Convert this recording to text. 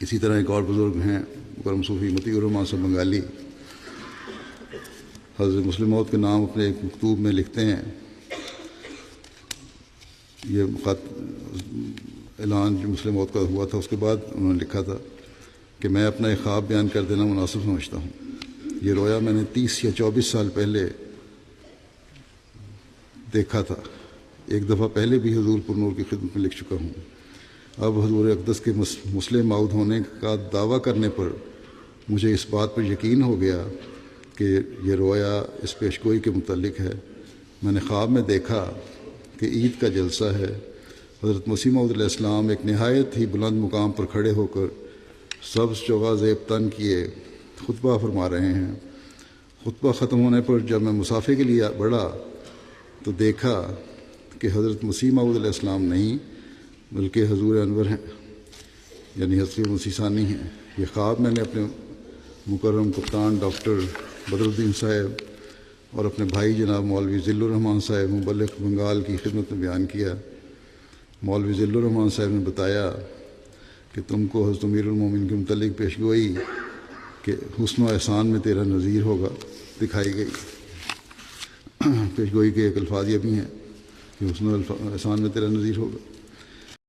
اسی طرح ایک اور بزرگ ہیں کرم صوفی متی الرحمان صاحب بنگالی، حضرت مسلم موعود کے نام اپنے ایک مکتوب میں لکھتے ہیں، یہ خط اعلان جو مسلم موعود کا ہوا تھا اس کے بعد انہوں نے لکھا تھا کہ میں اپنا ایک خواب بیان کر دینا مناسب سمجھتا ہوں۔ یہ رویا میں نے 30 یا 24 سال پہلے دیکھا تھا، ایک دفعہ پہلے بھی حضور پر نور کی خدمت میں لکھ چکا ہوں۔ اب حضور اقدس کے مسلم موعود ہونے کا دعویٰ کرنے پر مجھے اس بات پر یقین ہو گیا کہ یہ رویا اس پیشگوئی کے متعلق ہے۔ میں نے خواب میں دیکھا کہ عید کا جلسہ ہے، حضرت مسیح موعود علیہ السلام ایک نہایت ہی بلند مقام پر کھڑے ہو کر سبز چوغا زیب تن کیے خطبہ فرما رہے ہیں۔ خطبہ ختم ہونے پر جب میں مسافے کے لیے بڑھا تو دیکھا کہ حضرت مسیح موعود علیہ السلام نہیں بلکہ حضور انور ہیں، یعنی حضرت مسیح ثانی ہیں۔ یہ خواب میں نے اپنے مکرم کپتان ڈاکٹر بدر الدین صاحب اور اپنے بھائی جناب مولوی ذل الرحمان صاحب مبلغ بنگال کی خدمت میں بیان کیا۔ مولوی ذل الرحمان صاحب نے بتایا کہ تم کو حضرت امیر المومنین کے متعلق پیشگوئی کہ حسن و احسان میں تیرا نظیر ہوگا دکھائی گئی۔ پیشگوئی کے ایک الفاظ یہ بھی ہیں کہ حسن و احسان میں تیرا نظیر ہوگا۔